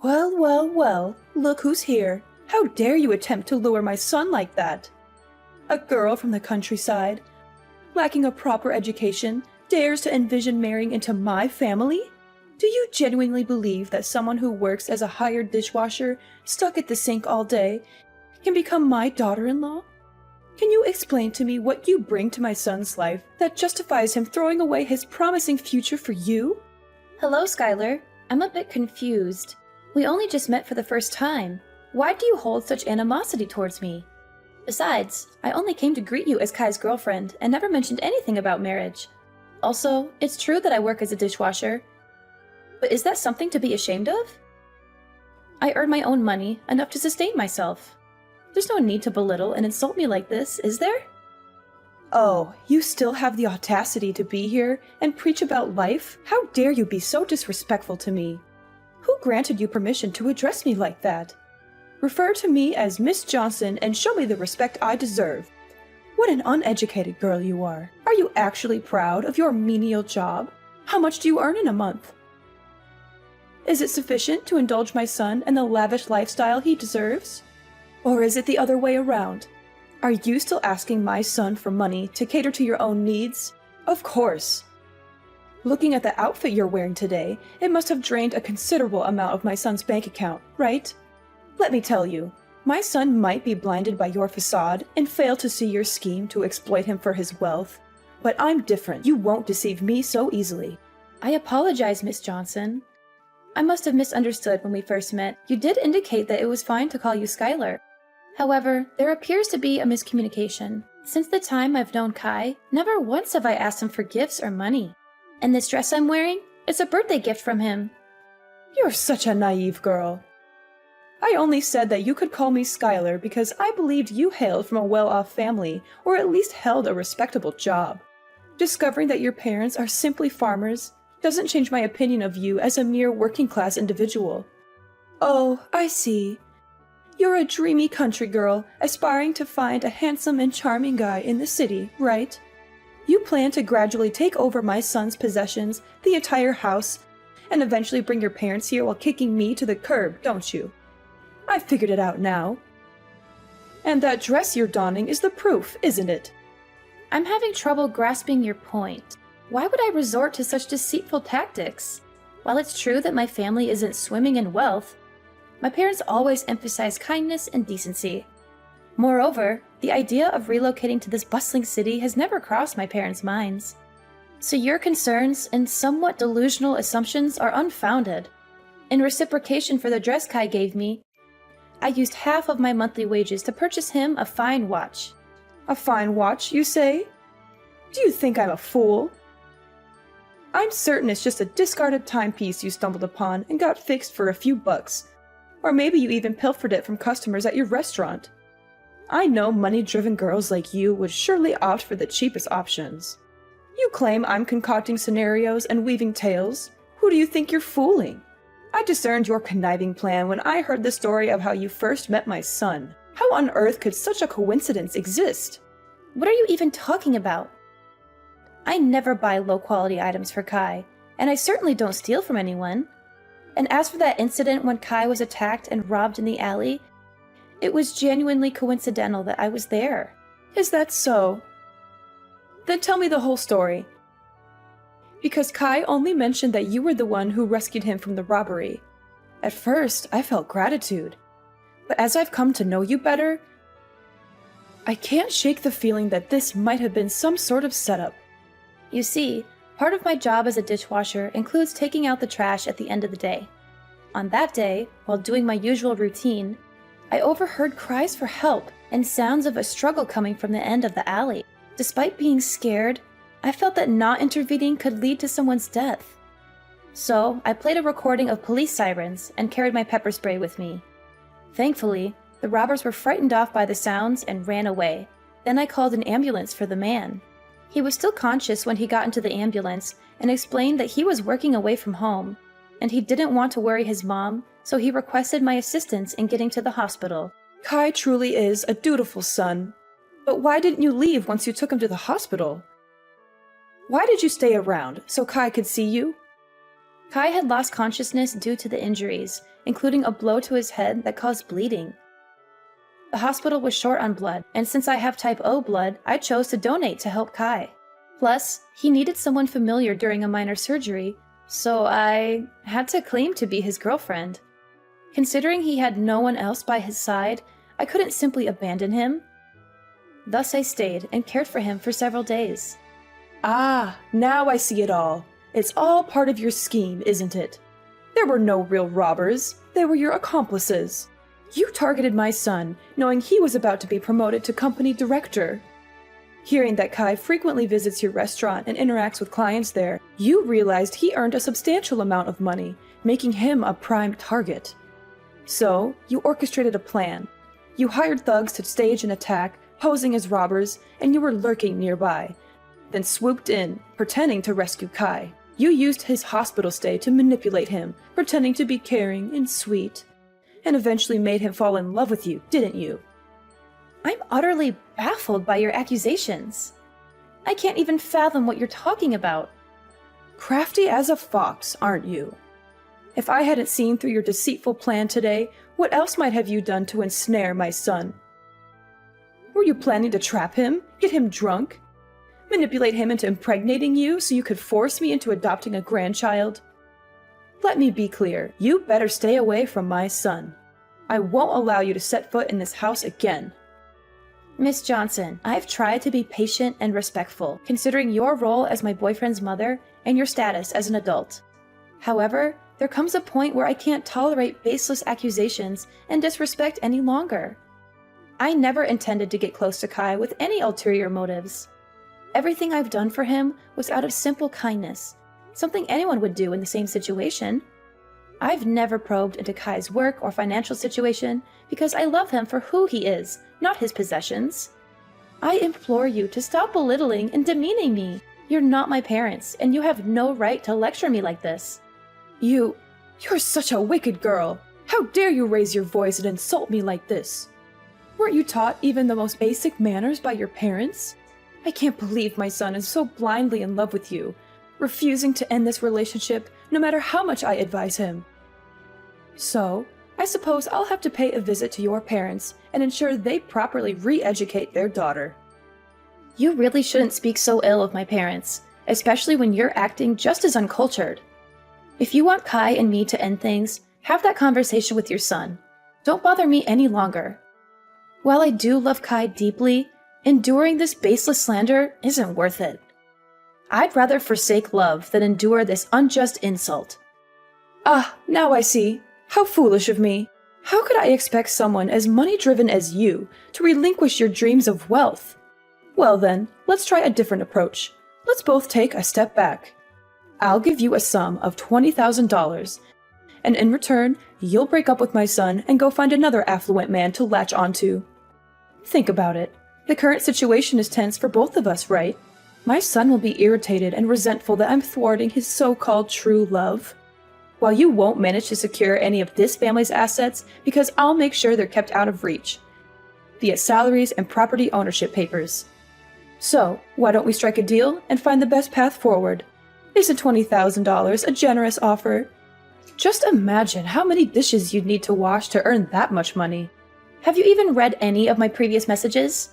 Well, well, well, look who's here. How dare you attempt to lure my son like that? A girl from the countryside, lacking a proper education, dares to envision marrying into my family? Do you genuinely believe that someone who works as a hired dishwasher, stuck at the sink all day, can become my daughter-in-law? Can you explain to me what you bring to my son's life that justifies him throwing away his promising future for you? Hello, Skylar. I'm a bit confused. We only just met for the first time. Why do you hold such animosity towards me? Besides, I only came to greet you as Kai's girlfriend and never mentioned anything about marriage. Also, it's true that I work as a dishwasher. But is that something to be ashamed of? I earn my own money, enough to sustain myself. There's no need to belittle and insult me like this, is there? Oh, you still have the audacity to be here and preach about life? How dare you be so disrespectful to me? Who granted you permission to address me like that? Refer to me as Miss Johnson and show me the respect I deserve. What an uneducated girl you are. Are you actually proud of your menial job? How much do you earn in a month? Is it sufficient to indulge my son in the lavish lifestyle he deserves? Or is it the other way around? Are you still asking my son for money to cater to your own needs? Of course. Looking at the outfit you're wearing today, it must have drained a considerable amount of my son's bank account, right? Let me tell you, my son might be blinded by your facade and fail to see your scheme to exploit him for his wealth. But I'm different. You won't deceive me so easily. I apologize, Miss Johnson. I must have misunderstood when we first met. You did indicate that it was fine to call you Skylar. However, there appears to be a miscommunication. Since the time I've known Kai, never once have I asked him for gifts or money. And this dress I'm wearing, it's a birthday gift from him. You're such a naive girl. I only said that you could call me Skylar because I believed you hailed from a well-off family, or at least held a respectable job. Discovering that your parents are simply farmers doesn't change my opinion of you as a mere working-class individual. Oh, I see. You're a dreamy country girl, aspiring to find a handsome and charming guy in the city, right? You plan to gradually take over my son's possessions, the entire house, and eventually bring your parents here while kicking me to the curb, don't you? I figured it out now. And that dress you're donning is the proof, isn't it? I'm having trouble grasping your point. Why would I resort to such deceitful tactics? While it's true that my family isn't swimming in wealth, my parents always emphasize kindness and decency. Moreover, the idea of relocating to this bustling city has never crossed my parents' minds. So your concerns and somewhat delusional assumptions are unfounded. In reciprocation for the dress Kai gave me, I used half of my monthly wages to purchase him a fine watch. A fine watch, you say? Do you think I'm a fool? I'm certain it's just a discarded timepiece you stumbled upon and got fixed for a few bucks. Or maybe you even pilfered it from customers at your restaurant. I know money-driven girls like you would surely opt for the cheapest options. You claim I'm concocting scenarios and weaving tales. Who do you think you're fooling? I discerned your conniving plan when I heard the story of how you first met my son. How on earth could such a coincidence exist? What are you even talking about? I never buy low-quality items for Kai, and I certainly don't steal from anyone. And as for that incident when Kai was attacked and robbed in the alley, it was genuinely coincidental that I was there. Is that so? Then tell me the whole story. Because Kai only mentioned that you were the one who rescued him from the robbery. At first, I felt gratitude. But as I've come to know you better, I can't shake the feeling that this might have been some sort of setup. You see, part of my job as a dishwasher includes taking out the trash at the end of the day. On that day, while doing my usual routine, I overheard cries for help and sounds of a struggle coming from the end of the alley. Despite being scared, I felt that not intervening could lead to someone's death. So, I played a recording of police sirens and carried my pepper spray with me. Thankfully, the robbers were frightened off by the sounds and ran away. Then I called an ambulance for the man. He was still conscious when he got into the ambulance and explained that he was working away from home, and he didn't want to worry his mom, so he requested my assistance in getting to the hospital. Kai truly is a dutiful son. But why didn't you leave once you took him to the hospital? Why did you stay around, so Kai could see you? Kai had lost consciousness due to the injuries, including a blow to his head that caused bleeding. The hospital was short on blood, and since I have type O blood, I chose to donate to help Kai. Plus, he needed someone familiar during a minor surgery, so I had to claim to be his girlfriend. Considering he had no one else by his side, I couldn't simply abandon him. Thus I stayed and cared for him for several days. Ah, now I see it all. It's all part of your scheme, isn't it? There were no real robbers. They were your accomplices. You targeted my son, knowing he was about to be promoted to company director. Hearing that Kai frequently visits your restaurant and interacts with clients there, you realized he earned a substantial amount of money, making him a prime target. So, you orchestrated a plan. You hired thugs to stage an attack, posing as robbers, and you were lurking nearby. Then swooped in, pretending to rescue Kai. You used his hospital stay to manipulate him, pretending to be caring and sweet, and eventually made him fall in love with you, didn't you? I'm utterly baffled by your accusations. I can't even fathom what you're talking about. Crafty as a fox, aren't you? If I hadn't seen through your deceitful plan today, what else might have you done to ensnare my son? Were you planning to trap him, get him drunk, manipulate him into impregnating you so you could force me into adopting a grandchild? Let me be clear, you better stay away from my son. I won't allow you to set foot in this house again. Miss Johnson, I've tried to be patient and respectful, considering your role as my boyfriend's mother and your status as an adult. However, there comes a point where I can't tolerate baseless accusations and disrespect any longer. I never intended to get close to Kai with any ulterior motives. Everything I've done for him was out of simple kindness, something anyone would do in the same situation. I've never probed into Kai's work or financial situation because I love him for who he is, not his possessions. I implore you to stop belittling and demeaning me. You're not my parents, and you have no right to lecture me like this. You're such a wicked girl. How dare you raise your voice and insult me like this? Weren't you taught even the most basic manners by your parents? I can't believe my son is so blindly in love with you, refusing to end this relationship no matter how much I advise him. So, I suppose I'll have to pay a visit to your parents and ensure they properly re-educate their daughter. You really shouldn't speak so ill of my parents, especially when you're acting just as uncultured. If you want Kai and me to end things, have that conversation with your son. Don't bother me any longer. While I do love Kai deeply, enduring this baseless slander isn't worth it. I'd rather forsake love than endure this unjust insult. Ah, now I see. How foolish of me. How could I expect someone as money-driven as you to relinquish your dreams of wealth? Well then, let's try a different approach. Let's both take a step back. I'll give you a sum of $20,000, and in return, you'll break up with my son and go find another affluent man to latch onto. Think about it. The current situation is tense for both of us, right? My son will be irritated and resentful that I'm thwarting his so-called true love, while you won't manage to secure any of this family's assets because I'll make sure they're kept out of reach, via salaries and property ownership papers. So, why don't we strike a deal and find the best path forward? Isn't $20,000 a generous offer? Just imagine how many dishes you'd need to wash to earn that much money. Have you even read any of my previous messages?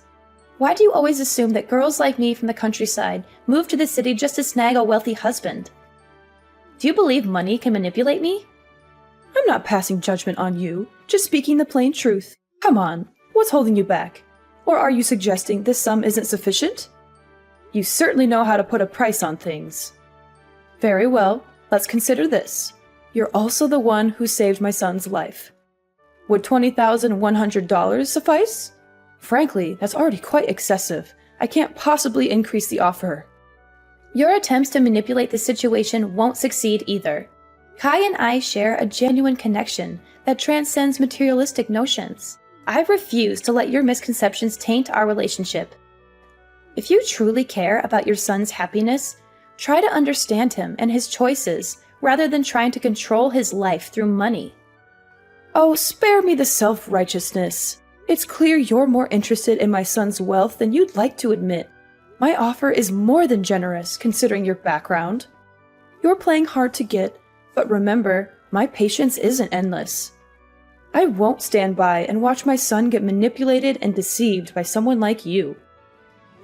Why do you always assume that girls like me from the countryside move to the city just to snag a wealthy husband? Do you believe money can manipulate me? I'm not passing judgment on you, just speaking the plain truth. Come on, what's holding you back? Or are you suggesting this sum isn't sufficient? You certainly know how to put a price on things. Very well, let's consider this. You're also the one who saved my son's life. Would $20,100 suffice? Frankly, that's already quite excessive. I can't possibly increase the offer. Your attempts to manipulate the situation won't succeed either. Kai and I share a genuine connection that transcends materialistic notions. I refuse to let your misconceptions taint our relationship. If you truly care about your son's happiness, try to understand him and his choices rather than trying to control his life through money. Oh, spare me the self-righteousness. It's clear you're more interested in my son's wealth than you'd like to admit. My offer is more than generous, considering your background. You're playing hard to get, But remember, my patience isn't endless. I won't stand by and watch my son get manipulated and deceived by someone like you.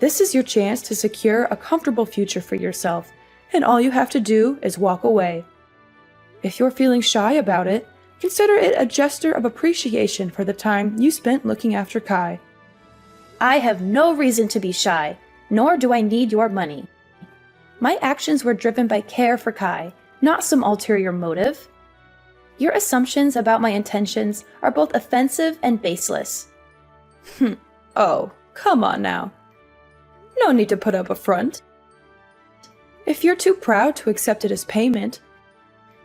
This is your chance to secure a comfortable future for yourself, and all you have to do is walk away. If you're feeling shy about it, consider it a gesture of appreciation for the time you spent looking after Kai. I have no reason to be shy, nor do I need your money. My actions were driven by care for Kai, not some ulterior motive. Your assumptions about my intentions are both offensive and baseless. Oh, come on now. No need to put up a front. If you're too proud to accept it as payment,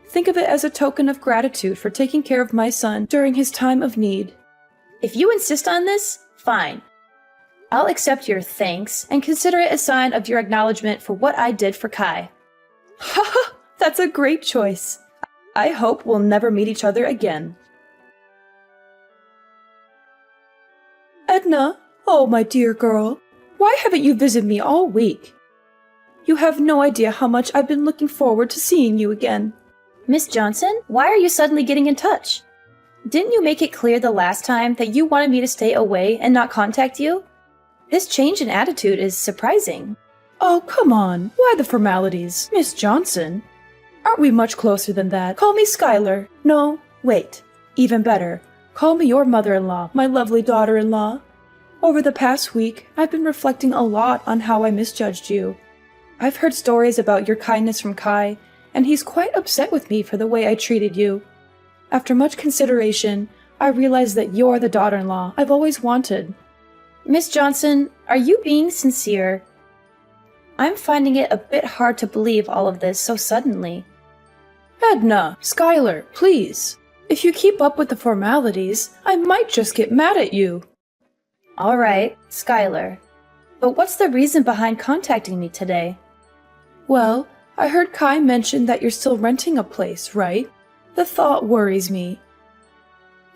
think of it as a token of gratitude for taking care of my son during his time of need. If you insist on this, fine. I'll accept your thanks and consider it a sign of your acknowledgement for what I did for Kai. Haha, that's a great choice. I hope we'll never meet each other again. Edna, oh my dear girl, why haven't you visited me all week? You have no idea how much I've been looking forward to seeing you again. Miss Johnson, why are you suddenly getting in touch? Didn't you make it clear the last time that you wanted me to stay away and not contact you? This change in attitude is surprising. Oh, come on. Why the formalities? Miss Johnson? Aren't we much closer than that? Call me Skylar. No, wait. Even better. Call me your mother-in-law, my lovely daughter-in-law. Over the past week, I've been reflecting a lot on how I misjudged you. I've heard stories about your kindness from Kai, and he's quite upset with me for the way I treated you. After much consideration, I realized that you're the daughter-in-law I've always wanted. Miss Johnson, are you being sincere? I'm finding it a bit hard to believe all of this so suddenly. Edna, Skylar, please. If you keep up with the formalities, I might just get mad at you. All right, Skylar. But what's the reason behind contacting me today? Well, I heard Kai mention that you're still renting a place, right? The thought worries me.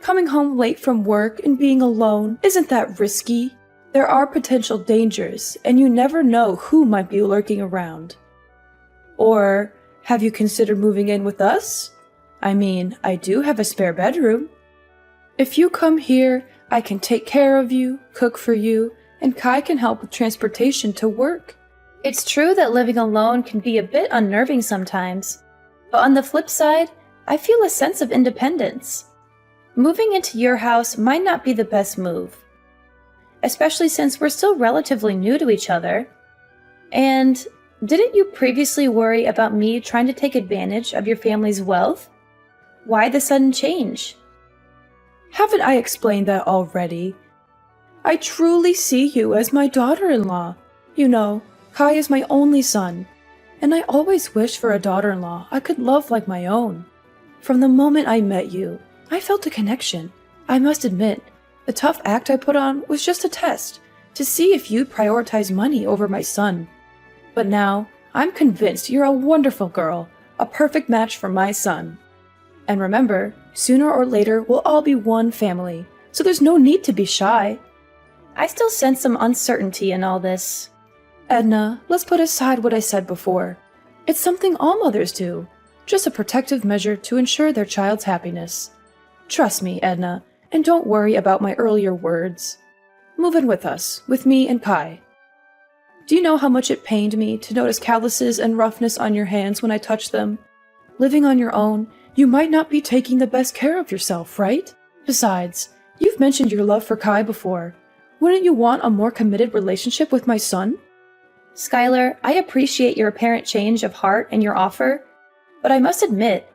Coming home late from work and being alone, isn't that risky? There are potential dangers, and you never know who might be lurking around. Or, have you considered moving in with us? I mean, I do have a spare bedroom. If you come here, I can take care of you, cook for you, and Kai can help with transportation to work. It's true that living alone can be a bit unnerving sometimes, but on the flip side, I feel a sense of independence. Moving into your house might not be the best move, especially since we're still relatively new to each other. And didn't you previously worry about me trying to take advantage of your family's wealth? Why the sudden change? Haven't I explained that already? I truly see you as my daughter-in-law. You know, Kai is my only son, and I always wished for a daughter-in-law I could love like my own. From the moment I met you, I felt a connection. I must admit, the tough act I put on was just a test, to see if you'd prioritize money over my son. But now, I'm convinced you're a wonderful girl, a perfect match for my son. And remember, sooner or later we'll all be one family, so there's no need to be shy. I still sense some uncertainty in all this. Edna, let's put aside what I said before. It's something all mothers do, just a protective measure to ensure their child's happiness. Trust me, Edna, and don't worry about my earlier words. Move in with us, with me and Kai. Do you know how much it pained me to notice calluses and roughness on your hands when I touched them? Living on your own, you might not be taking the best care of yourself, right? Besides, you've mentioned your love for Kai before. Wouldn't you want a more committed relationship with my son? Skylar, I appreciate your apparent change of heart and your offer, but I must admit,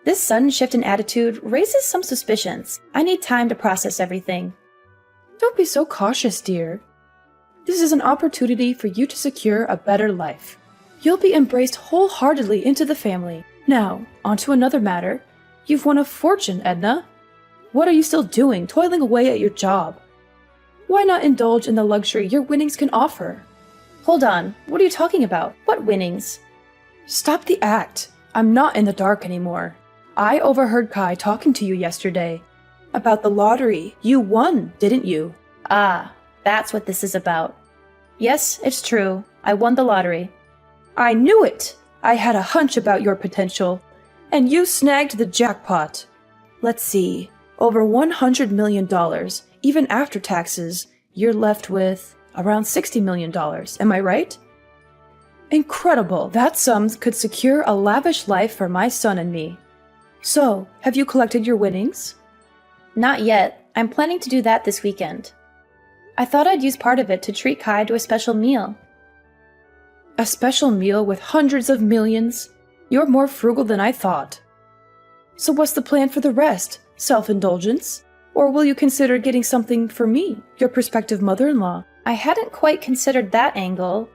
this sudden shift in attitude raises some suspicions. I need time to process everything. Don't be so cautious, dear. This is an opportunity for you to secure a better life. You'll be embraced wholeheartedly into the family. Now, on to another matter. You've won a fortune, Edna. What are you still doing, toiling away at your job? Why not indulge in the luxury your winnings can offer? Hold on, what are you talking about? What winnings? Stop the act. I'm not in the dark anymore. I overheard Kai talking to you yesterday. About the lottery. You won, didn't you? Ah, that's what this is about. Yes, it's true. I won the lottery. I knew it! I had a hunch about your potential. And you snagged the jackpot. Let's see, over $100 million, even after taxes, you're left with around $60 million, am I right? Incredible, that sum could secure a lavish life for my son and me. So, have you collected your winnings? Not yet. I'm planning to do that this weekend. I thought I'd use part of it to treat Kai to a special meal. A special meal with hundreds of millions? You're more frugal than I thought. So what's the plan for the rest? Self-indulgence? Or will you consider getting something for me, your prospective mother-in-law? I hadn't quite considered that angle.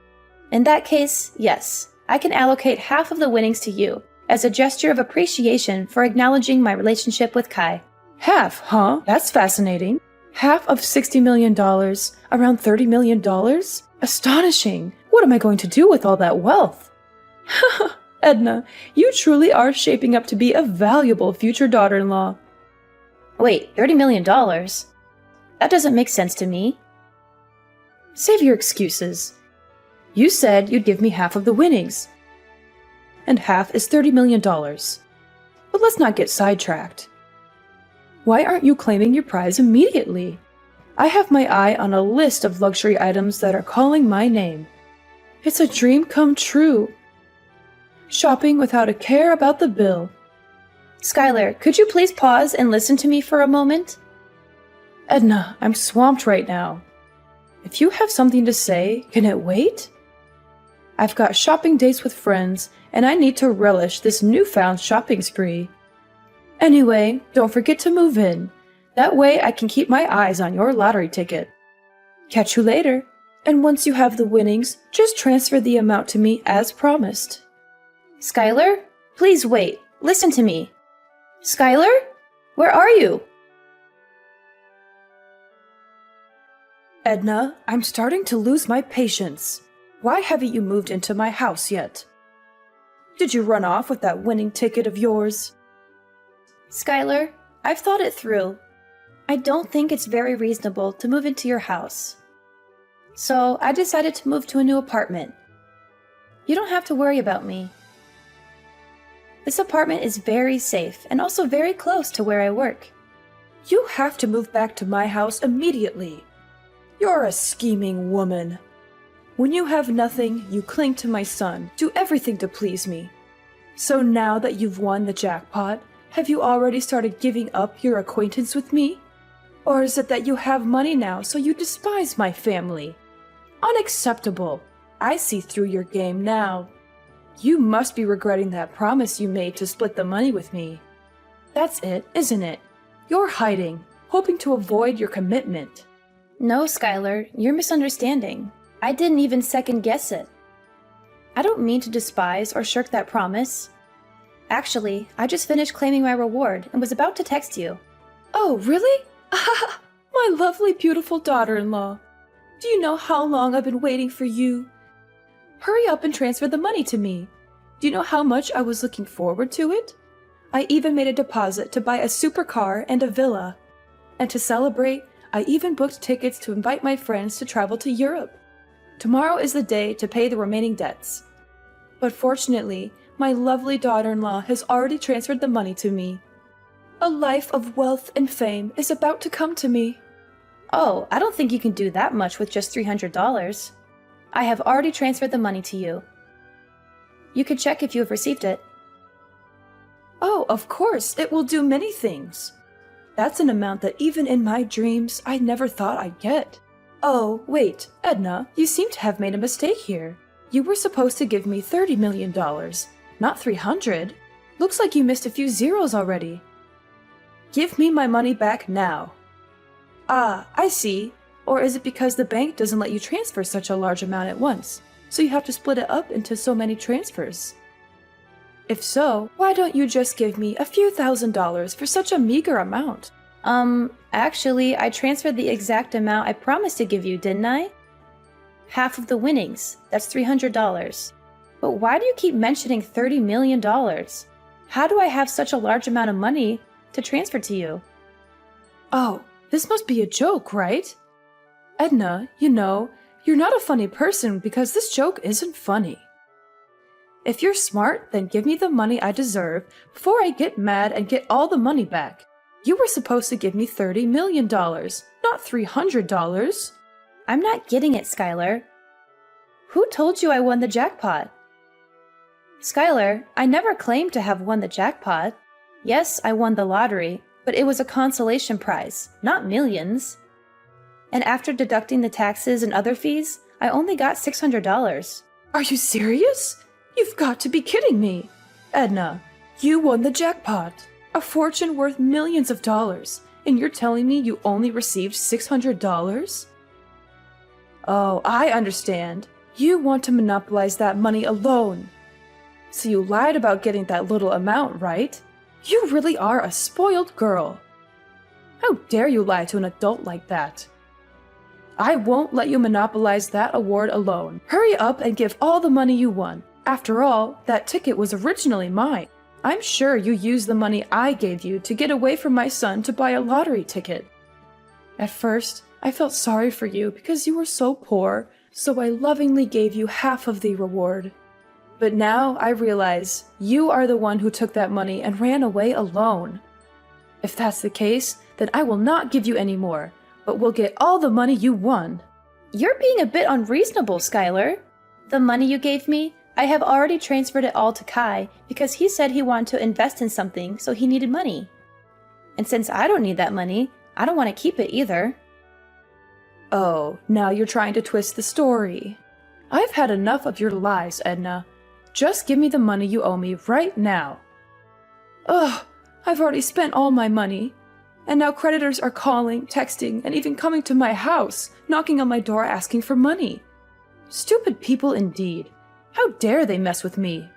In that case, yes, I can allocate half of the winnings to you as a gesture of appreciation for acknowledging my relationship with Kai. Half, huh? That's fascinating. Half of $60 million, around $30 million? Astonishing! What am I going to do with all that wealth? Edna, you truly are shaping up to be a valuable future daughter-in-law. Wait, $30 million? That doesn't make sense to me. Save your excuses. You said you'd give me half of the winnings. And half is $30 million. But let's not get sidetracked. Why aren't you claiming your prize immediately? I have my eye on a list of luxury items that are calling my name. It's a dream come true. Shopping without a care about the bill. Skylar, could you please pause and listen to me for a moment? Edna, I'm swamped right now. If you have something to say, can it wait? I've got shopping dates with friends, and I need to relish this newfound shopping spree. Anyway, don't forget to move in. That way I can keep my eyes on your lottery ticket. Catch you later. And once you have the winnings, just transfer the amount to me as promised. Skylar, please wait. Listen to me. Skylar? Where are you? Edna, I'm starting to lose my patience. Why haven't you moved into my house yet? Did you run off with that winning ticket of yours? Skylar, I've thought it through. I don't think it's very reasonable to move into your house. So I decided to move to a new apartment. You don't have to worry about me. This apartment is very safe and also very close to where I work. You have to move back to my house immediately. You're a scheming woman. When you have nothing, you cling to my son, do everything to please me. So now that you've won the jackpot, have you already started giving up your acquaintance with me? Or is it that you have money now, so you despise my family? Unacceptable. I see through your game now. You must be regretting that promise you made to split the money with me. That's it, isn't it? You're hiding, hoping to avoid your commitment. No, Skylar, you're misunderstanding. I didn't even second guess it. I don't mean to despise or shirk that promise. Actually, I just finished claiming my reward and was about to text you. Oh, really? My lovely, beautiful daughter-in-law. Do you know how long I've been waiting for you? Hurry up and transfer the money to me. Do you know how much I was looking forward to it? I even made a deposit to buy a supercar and a villa. And to celebrate, I even booked tickets to invite my friends to travel to Europe. Tomorrow is the day to pay the remaining debts. But fortunately, my lovely daughter-in-law has already transferred the money to me. A life of wealth and fame is about to come to me. Oh, I don't think you can do that much with just $300. I have already transferred the money to you. You could check if you have received it. Oh, of course, it will do many things. That's an amount that even in my dreams, I never thought I'd get. Oh, wait, Edna, you seem to have made a mistake here. You were supposed to give me $30 million, not 300. Looks like you missed a few zeros already. Give me my money back now. Ah, I see. Or is it because the bank doesn't let you transfer such a large amount at once, so you have to split it up into so many transfers? If so, why don't you just give me a few $1,000s for such a meager amount? Actually, I transferred the exact amount I promised to give you, didn't I? Half of the winnings, that's $300. But why do you keep mentioning $30 million? How do I have such a large amount of money to transfer to you? Oh, this must be a joke, right? Edna, you know, you're not a funny person because this joke isn't funny. If you're smart, then give me the money I deserve before I get mad and get all the money back. You were supposed to give me $30 million, not $300. I'm not getting it, Skylar. Who told you I won the jackpot? Skylar, I never claimed to have won the jackpot. Yes, I won the lottery, but it was a consolation prize, not millions. And after deducting the taxes and other fees, I only got $600. Are you serious? You've got to be kidding me. Edna, you won the jackpot. A fortune worth millions of dollars, and you're telling me you only received $600? Oh, I understand. You want to monopolize that money alone. So you lied about getting that little amount, right? You really are a spoiled girl. How dare you lie to an adult like that? I won't let you monopolize that award alone. Hurry up and give all the money you won. After all, that ticket was originally mine. I'm sure you used the money I gave you to get away from my son to buy a lottery ticket. At first, I felt sorry for you because you were so poor, so I lovingly gave you half of the reward. But now I realize you are the one who took that money and ran away alone. If that's the case, then I will not give you any more, but will get all the money you won. You're being a bit unreasonable, Skylar. The money you gave me, I have already transferred it all to Kai because he said he wanted to invest in something, so he needed money. And since I don't need that money, I don't want to keep it either. Oh, now you're trying to twist the story. I've had enough of your lies, Edna. Just give me the money you owe me right now. Ugh, I've already spent all my money. And now creditors are calling, texting, and even coming to my house, knocking on my door asking for money. Stupid people indeed. How dare they mess with me?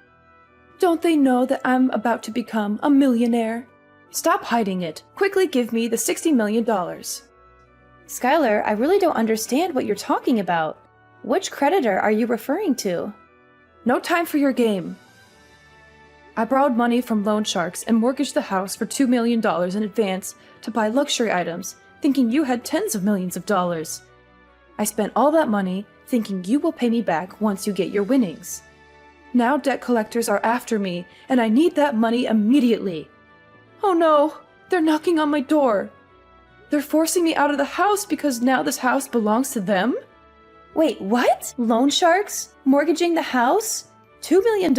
Don't they know that I'm about to become a millionaire? Stop hiding it. Quickly give me the $60 million. Skylar, I really don't understand what you're talking about. Which creditor are you referring to? No time for your game. I borrowed money from loan sharks and mortgaged the house for $2 million in advance to buy luxury items, thinking you had tens of millions of dollars. I spent all that money thinking you will pay me back once you get your winnings. Now debt collectors are after me, and I need that money immediately. Oh no, they're knocking on my door. They're forcing me out of the house because now this house belongs to them? Wait, what? Loan sharks? Mortgaging the house? $2 million?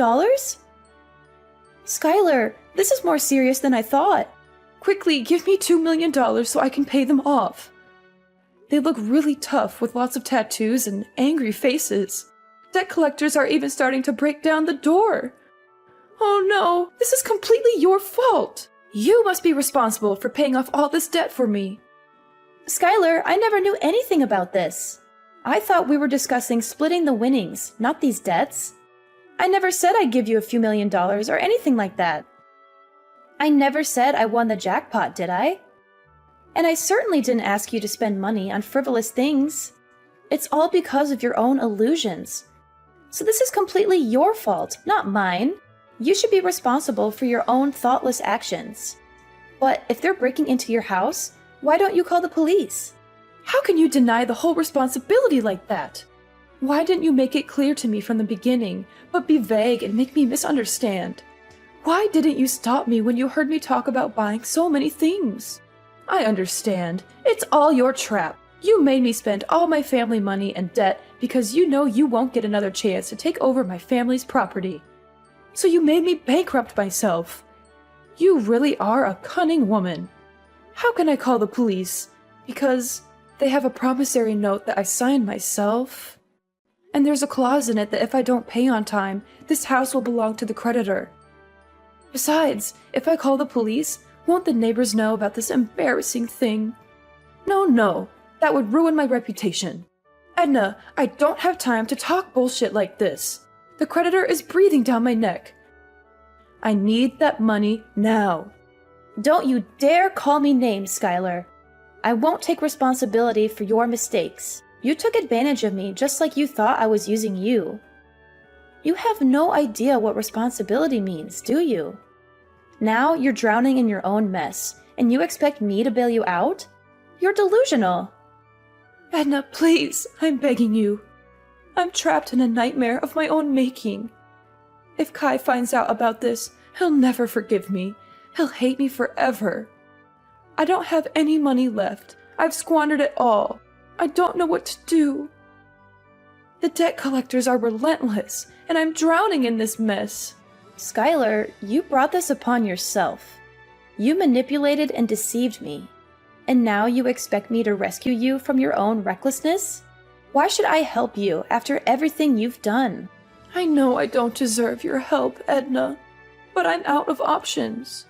Skylar, this is more serious than I thought. Quickly, give me $2 million so I can pay them off. They look really tough with lots of tattoos and angry faces. Debt collectors are even starting to break down the door. Oh no, this is completely your fault. You must be responsible for paying off all this debt for me. Skylar, I never knew anything about this. I thought we were discussing splitting the winnings, not these debts. I never said I'd give you a few $1,000,000 or anything like that. I never said I won the jackpot, did I? And I certainly didn't ask you to spend money on frivolous things. It's all because of your own illusions. So this is completely your fault, not mine. You should be responsible for your own thoughtless actions. But if they're breaking into your house, why don't you call the police? How can you deny the whole responsibility like that? Why didn't you make it clear to me from the beginning, but be vague and make me misunderstand? Why didn't you stop me when you heard me talk about buying so many things? I understand. It's all your trap. You made me spend all my family money and debt because you know you won't get another chance to take over my family's property. So you made me bankrupt myself. You really are a cunning woman. How can I call the police? Because they have a promissory note that I signed myself. And there's a clause in it that if I don't pay on time, this house will belong to the creditor. Besides, if I call the police, won't the neighbors know about this embarrassing thing? No, that would ruin my reputation. Edna, I don't have time to talk bullshit like this. The creditor is breathing down my neck. I need that money now. Don't you dare call me names, Skylar. I won't take responsibility for your mistakes. You took advantage of me just like you thought I was using you. You have no idea what responsibility means, do you? Now you're drowning in your own mess, and you expect me to bail you out? You're delusional. Edna, please, I'm begging you. I'm trapped in a nightmare of my own making. If Kai finds out about this, he'll never forgive me. He'll hate me forever. I don't have any money left. I've squandered it all. I don't know what to do. The debt collectors are relentless, and I'm drowning in this mess. Skylar, you brought this upon yourself. You manipulated and deceived me. And now you expect me to rescue you from your own recklessness? Why should I help you after everything you've done? I know I don't deserve your help, Edna, but I'm out of options.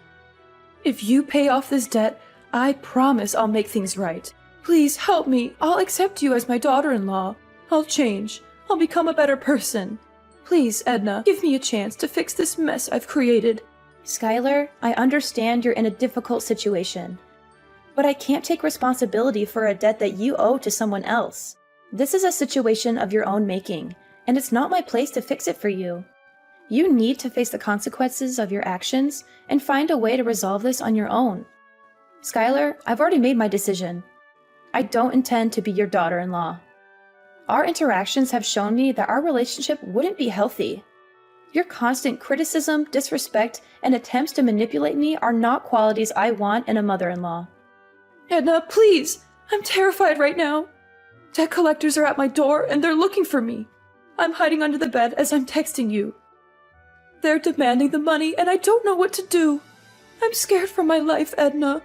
If you pay off this debt, I promise I'll make things right. Please help me. I'll accept you as my daughter-in-law. I'll change. I'll become a better person. Please, Edna, give me a chance to fix this mess I've created. Skylar, I understand you're in a difficult situation, but I can't take responsibility for a debt that you owe to someone else. This is a situation of your own making, and it's not my place to fix it for you. You need to face the consequences of your actions and find a way to resolve this on your own. Skylar, I've already made my decision. I don't intend to be your daughter-in-law. Our interactions have shown me that our relationship wouldn't be healthy. Your constant criticism, disrespect, and attempts to manipulate me are not qualities I want in a mother-in-law. Edna, please! I'm terrified right now. Debt collectors are at my door and they're looking for me. I'm hiding under the bed as I'm texting you. They're demanding the money and I don't know what to do. I'm scared for my life, Edna.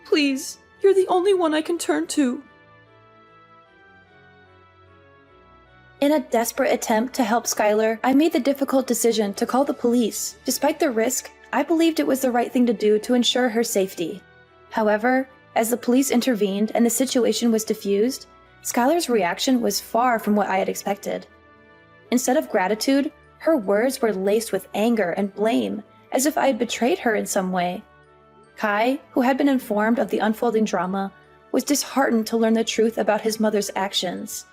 Please, you're the only one I can turn to. In a desperate attempt to help Skylar, I made the difficult decision to call the police. Despite the risk, I believed it was the right thing to do to ensure her safety. However, as the police intervened and the situation was diffused, Skylar's reaction was far from what I had expected. Instead of gratitude, her words were laced with anger and blame, as if I had betrayed her in some way. Kai, who had been informed of the unfolding drama, was disheartened to learn the truth about his mother's actions.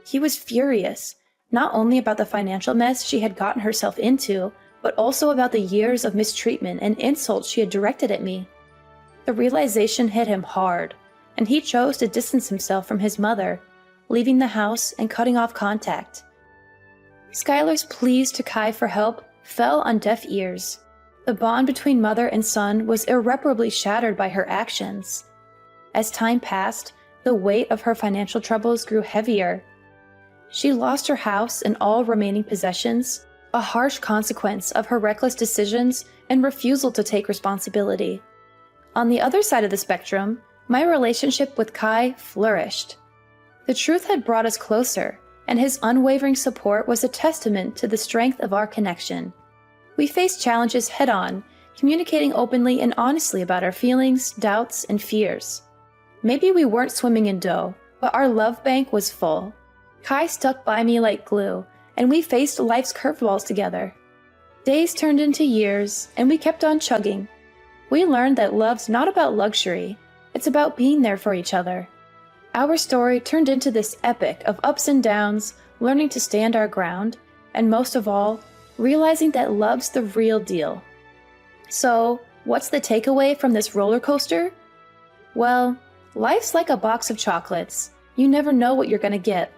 He was furious, not only about the financial mess she had gotten herself into, but also about the years of mistreatment and insults she had directed at me. The realization hit him hard, and he chose to distance himself from his mother, leaving the house and cutting off contact. Skylar's pleas to Kai for help fell on deaf ears. The bond between mother and son was irreparably shattered by her actions. As time passed, the weight of her financial troubles grew heavier. She lost her house and all remaining possessions, a harsh consequence of her reckless decisions and refusal to take responsibility. On the other side of the spectrum, my relationship with Kai flourished. The truth had brought us closer, and his unwavering support was a testament to the strength of our connection. We faced challenges head-on, communicating openly and honestly about our feelings, doubts, and fears. Maybe we weren't swimming in dough, but our love bank was full. Kai stuck by me like glue, and we faced life's curveballs together. Days turned into years, and we kept on chugging. We learned that love's not about luxury, it's about being there for each other. Our story turned into this epic of ups and downs, learning to stand our ground, and most of all, realizing that love's the real deal. So, what's the takeaway from this roller coaster? Well, life's like a box of chocolates. You never know what you're gonna get.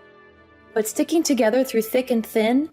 But sticking together through thick and thin,